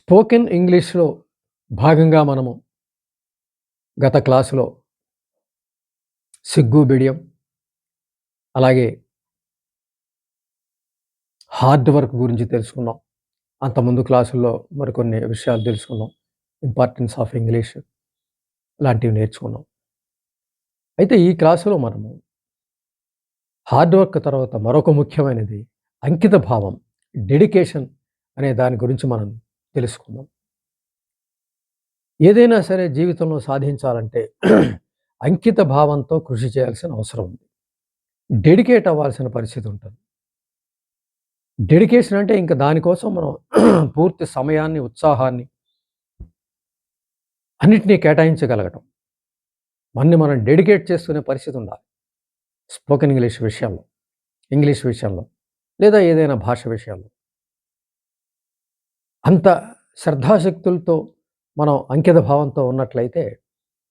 Spoken ఇంగ్లీష్‌లో భాగంగా మనము గత క్లాసులో సిగ్గు, బిడియం, అలాగే హార్డ్ వర్క్ గురించి తెలుసుకున్నాం. అంతకుముందు క్లాసుల్లో మరికొన్ని విషయాలు తెలుసుకున్నాం. ఇంపార్టెన్స్ ఆఫ్ ఇంగ్లీష్ లాంటివి నేర్చుకున్నాం. అయితే ఈ క్లాసులో మనము హార్డ్ వర్క్ తర్వాత మరొక ముఖ్యమైనది అంకిత భావం, డెడికేషన్ అనే దాని గురించి మనం తెలుసుకుందాం. ఏదైనా సరే జీవితంలో సాధించాలంటే అంకిత భావంతో కృషి చేయాల్సిన అవసరం ఉంది. డెడికేట్ అవ్వాల్సిన పరిస్థితి ఉంటుంది. డెడికేషన్ అంటే ఇంక దానికోసం మనం పూర్తి సమయాన్ని, ఉత్సాహాన్ని అన్నిటినీ కేటాయించగలగటం. మనని మనం డెడికేట్ చేసుకునే పరిస్థితి ఉండాలి. స్పోకెన్ ఇంగ్లీష్ విషయంలో, ఇంగ్లీష్ విషయంలో లేదా ఏదైనా భాష విషయంలో. అంత శ్రద్ధాశక్తులతో మనం అంకిత భావంతో ఉన్నట్లయితే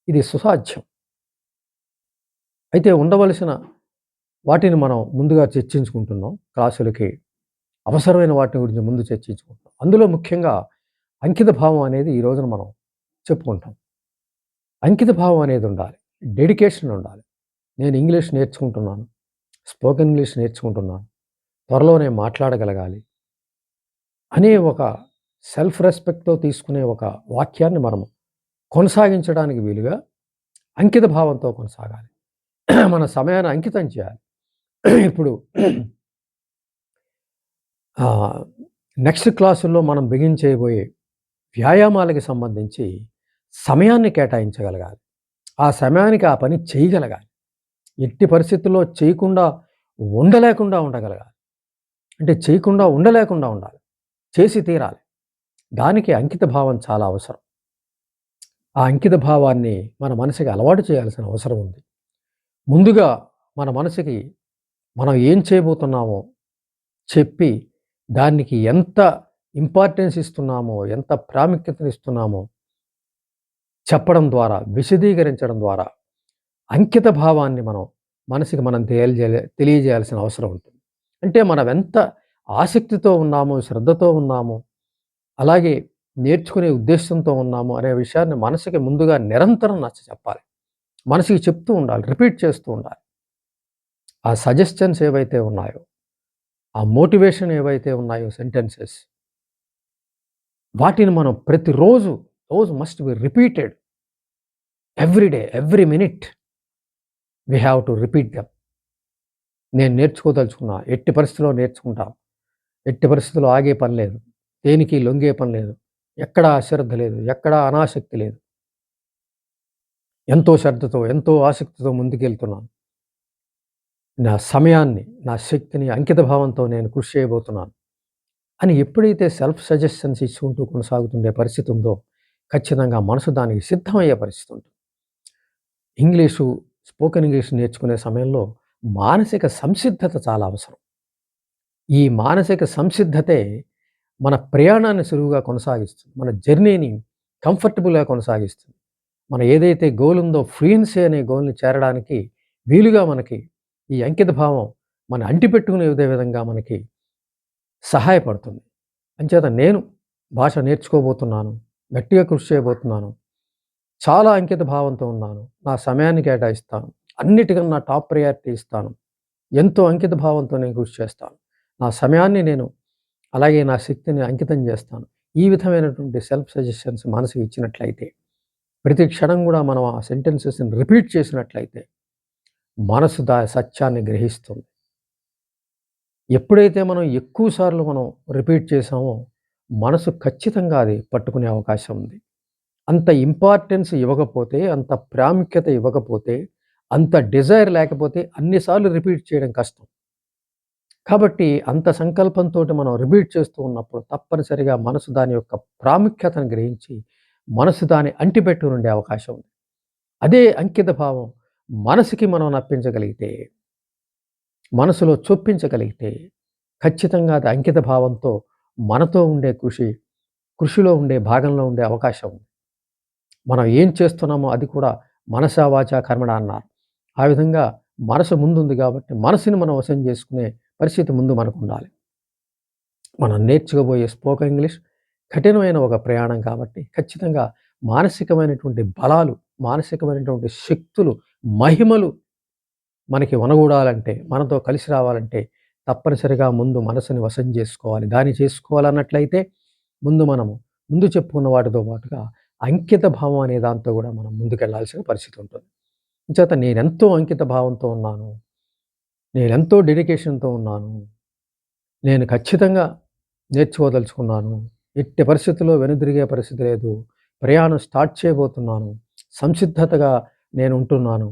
ఇది సుసాధ్యం. అయితే ఉండవలసిన వాటిని మనం ముందుగా చర్చించుకుంటున్నాం. క్లాసులకి అవసరమైన వాటి గురించి ముందు చర్చించుకుంటున్నాం. అందులో ముఖ్యంగా అంకిత భావం అనేది ఈ రోజున మనం చెప్పుకుంటాం. అంకిత భావం అనేది ఉండాలి. డెడికేషన్ ఉండాలి. నేను ఇంగ్లీష్ నేర్చుకుంటున్నాను. స్పోకెన్ ఇంగ్లీష్ నేర్చుకుంటున్నాను. త్వరలోనే మాట్లాడగలగాలి అనే ఒక సెల్ఫ్ రెస్పెక్ట్‌తో తీసుకునే ఒక వాక్యాన్ని మనము కొనసాగించడానికి వీలుగా అంకిత భావంతో కొనసాగాలి. మన సమయాన్ని అంకితం చేయాలి. ఇప్పుడు నెక్స్ట్ క్లాసుల్లో మనం బిగిన్ చేయబోయే వ్యాయామాలకి సంబంధించి సమయాన్ని కేటాయించగలగాలి. ఆ సమయానికి ఆ పని చేయగలగాలి. ఎట్టి పరిస్థితుల్లో చేయకుండా ఉండలేకుండా ఉండగలగాలి. అంటే చేయకుండా ఉండలేకుండా ఉండాలి. చేసి తీరాలి. దానికి అంకిత భావం చాలా అవసరం. ఆ అంకిత భావాన్ని మన మనసుకి అలవాటు చేయాల్సిన అవసరం ఉంది. ముందుగా మన మనసుకి మనం ఏం చేయబోతున్నామో చెప్పి దానికి ఎంత ఇంపార్టెన్స్ ఇస్తున్నామో, ఎంత ప్రాముఖ్యతనిస్తున్నామో చెప్పడం ద్వారా, విశదీకరించడం ద్వారా అంకిత భావాన్ని మనసుకి మనం తెలియజేయాల్సిన అవసరం ఉంటుంది. అంటే మనం ఎంత ఆసక్తితో ఉన్నామో, శ్రద్ధతో ఉన్నామో, అలాగే నేర్చుకునే ఉద్దేశంతో ఉన్నామో అనే విషయాన్ని మనసుకి ముందుగా నిరంతరం నచ్చచెప్పాలి. మనసుకి చెప్తూ ఉండాలి, రిపీట్ చేస్తూ ఉండాలి. ఆ సజెషన్స్ ఏవైతే ఉన్నాయో, ఆ మోటివేషన్ ఏవైతే ఉన్నాయో సెంటెన్సెస్ వాటిని మనం ప్రతిరోజు must be repeated every day, every minute we have to repeat them. నేను నేర్చుకోదలుచుకున్నా, ఎట్టి పరిస్థితిలో నేర్చుకుంటాను. ఎట్టి పరిస్థితుల్లో ఆగే పని లేదు. దేనికి లొంగే పని లేదు. ఎక్కడా అశ్రద్ధ లేదు. ఎక్కడా అనాసక్తి లేదు. ఎంతో శ్రద్ధతో, ఎంతో ఆసక్తితో ముందుకెళ్తున్నాను. నా సమయాన్ని, నా శక్తిని అంకిత భావంతో నేను కృషి చేయబోతున్నాను అని ఎప్పుడైతే సెల్ఫ్ సజెషన్స్ ఇచ్చుకుంటూ కొనసాగుతుండే పరిస్థితి ఉందో, ఖచ్చితంగా మనసు దానికి సిద్ధమయ్యే పరిస్థితి ఉంటుంది. ఇంగ్లీషు, స్పోకెన్ ఇంగ్లీష్ నేర్చుకునే సమయంలో మానసిక సంసిద్ధత చాలా అవసరం. ఈ మానసిక సంసిద్ధతే మన ప్రయాణాన్ని సులువుగా కొనసాగిస్తుంది. మన జర్నీని కంఫర్టబుల్‌గా కొనసాగిస్తుంది. మన ఏదైతే గోల్ ఉందో ఫ్లూయెన్సీ అనే గోల్‌ని చేరడానికి వీలుగా మనకి ఈ అంకిత భావం మన అంటిపెట్టుకునే విధంగా మనకి సహాయపడుతుంది. అంచేత నేను భాష నేర్చుకోబోతున్నాను. గట్టిగా కృషి చేయబోతున్నాను. చాలా అంకిత భావంతో ఉన్నాను. నా సమయాన్ని కేటాయిస్తాను. అన్నిటికన్నా టాప్ ప్రయారిటీ ఇస్తాను. ఎంతో అంకిత భావంతో నేను కృషి చేస్తాను. నా సమయాన్ని నేను అలాగే నా శక్తిని అంకితం చేస్తాను. ఈ విధమైనటువంటి సెల్ఫ్ సజెషన్స్ మనసుకి ఇచ్చినట్లయితే, ప్రతి క్షణం కూడా మనం ఆ సెంటెన్సెస్‌ని రిపీట్ చేసినట్లయితే, మనసు సత్యాన్ని గ్రహిస్తుంది. ఎప్పుడైతే మనం ఎక్కువ సార్లు మనం రిపీట్ చేసామో, మనసు ఖచ్చితంగా అది పట్టుకునే అవకాశం ఉంది. అంత ఇంపార్టెన్స్ ఇవ్వకపోతే, అంత ప్రాముఖ్యత ఇవ్వకపోతే, అంత డిజైర్ లేకపోతే అన్ని సార్లు రిపీట్ చేయడం కష్టం. కాబట్టి అంత సంకల్పంతోటి మనం రిపీట్ చేస్తూ ఉన్నప్పుడు తప్పనిసరిగా మనసు దాని యొక్క ప్రాముఖ్యతను గ్రహించి, మనసు దాన్ని అంటిపెట్టుకుని ఉండే అవకాశం ఉంది. అదే అంకిత భావం మనసుకి మనం నప్పించగలిగితే, మనసులో చొప్పించగలిగితే, ఖచ్చితంగా అది అంకిత భావంతో మనతో ఉండే కృషిలో ఉండే భాగంలో ఉండే అవకాశం ఉంది. మనం ఏం చేస్తున్నామో అది కూడా మనసా వాచా కర్మణ అన్నారు. ఆ విధంగా మనసు ముందుంది కాబట్టి మనసుని మనం వశం చేసుకునే పరిస్థితి ముందు మనకుండాలి. మనం నేర్చుకోబోయే స్పోకెన్ ఇంగ్లీష్ కఠినమైన ఒక ప్రయాణం కాబట్టి ఖచ్చితంగా మానసికమైనటువంటి బలాలు, మానసికమైనటువంటి శక్తులు, మహిమలు మనకి ఒనగూడాలంటే, మనతో కలిసి రావాలంటే తప్పనిసరిగా ముందు మనసుని వశం చేసుకోవాలి. దాన్ని చేసుకోవాలన్నట్లయితే ముందు చెప్పుకున్న వాటితో పాటుగా అంకిత భావం అనే దాంతో గూడా మనం ముందుకెళ్ళాల్సిన పరిస్థితి ఉంటుంది. అంచేత నేనెంతో అంకిత భావంతో ఉన్నాను. నేనెంతో డెడికేషన్‌తో ఉన్నాను. నేను ఖచ్చితంగా నేర్చుకోదలుచుకున్నాను. ఎట్టి పరిస్థితుల్లో వెనుదిరిగే పరిస్థితి లేదు. ప్రయాణం స్టార్ట్ చేయబోతున్నాను. సంసిద్ధతగా నేనుంటున్నాను.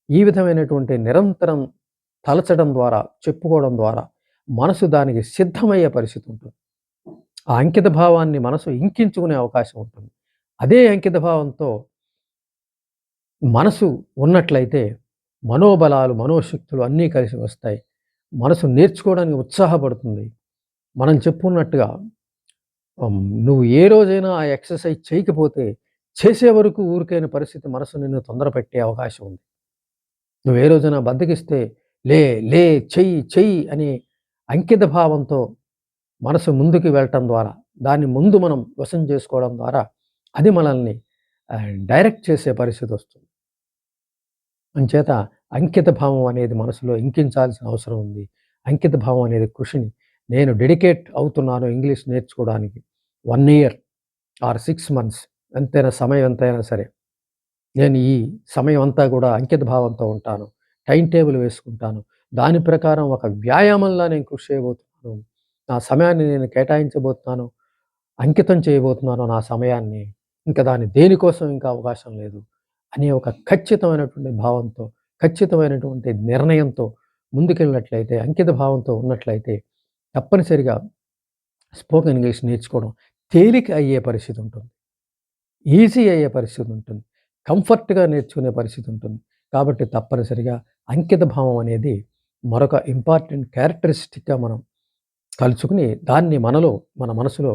ఈ విధమైనటువంటి నిరంతరం తలచడం ద్వారా, చెప్పుకోవడం ద్వారా మనసు దానికి సిద్ధమయ్యే పరిస్థితి ఉంటుంది. ఆ అంకిత భావాన్ని మనసు ఇంకించుకునే అవకాశం ఉంటుంది. అదే అంకిత భావంతో మనసు ఉన్నట్లయితే మనోబలాలు, మనోశక్తులు అన్నీ కలిసి వస్తాయి. మనసు నేర్చుకోవడానికి ఉత్సాహపడుతుంది. మనం చెప్పుకున్నట్టుగా నువ్వు ఏ రోజైనా ఆ ఎక్సర్సైజ్ చేయకపోతే చేసే వరకు ఊరికైన పరిస్థితి మనసు నిన్ను తొందరపెట్టే అవకాశం ఉంది. నువ్వు ఏ రోజైనా బద్ధకిస్తే లే, లే, చెయ్యి, చెయ్యి అనే అంకిత భావంతో మనసు ముందుకు వెళ్ళటం ద్వారా, దాన్ని ముందు మనం వశం చేసుకోవడం ద్వారా అది మనల్ని డైరెక్ట్ చేసే పరిస్థితొస్తుంది. అంచేత అంకిత భావం అనేది మనసులో ఇంకించాల్సిన అవసరం ఉంది. అంకిత భావం అనేది కృషిని నేను డెడికేట్ అవుతున్నాను ఇంగ్లీష్ నేర్చుకోవడానికి. 1 ఇయర్ ఆర్ 6 మంత్స్ ఎంతైనా సమయం ఎంతైనా సరే. నేను ఈ సమయం అంతా కూడా అంకిత భావంతో ఉంటాను. టైమ్ టేబుల్ వేసుకుంటాను. దాని ప్రకారం ఒక వ్యాయామంలా నేను కృషి చేయబోతున్నాను. నా సమయాన్ని నేను కేటాయించబోతున్నాను. అంకితం చేయబోతున్నాను నా సమయాన్ని. ఇంక దాన్ని దేనికోసం ఇంకా అవకాశం లేదు. అనే ఒక ఖచ్చితమైనటువంటి భావంతో, ఖచ్చితమైనటువంటి నిర్ణయంతో ముందుకెళ్ళినట్లయితే, అంకిత భావంతో ఉన్నట్లయితే తప్పనిసరిగా స్పోకెన్ ఇంగ్లీష్ నేర్చుకోవడం తేలిక అయ్యే పరిస్థితి ఉంటుంది. ఈజీ అయ్యే పరిస్థితి ఉంటుంది. కంఫర్ట్‌గా నేర్చుకునే పరిస్థితి ఉంటుంది. కాబట్టి తప్పనిసరిగా అంకిత భావం అనేది మరొక ఇంపార్టెంట్ క్యారెక్టరిస్టిక్‌గా మనం తలుచుకుని దాన్ని మన మనసులో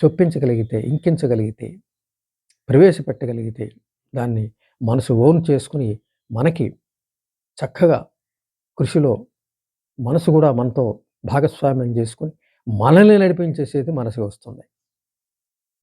చొప్పించగలిగితే, ఇంకించగలిగితే, ప్రవేశపెట్టగలిగితే, దాన్ని మనసు ఓన్ చేసుకొని మనకి చక్కగా కృషిలో మనసు గూడా మనతో భాగస్వామ్యం చేసుకొని మనల్ని నడిపించేసేది మనసుకి వస్తుంది.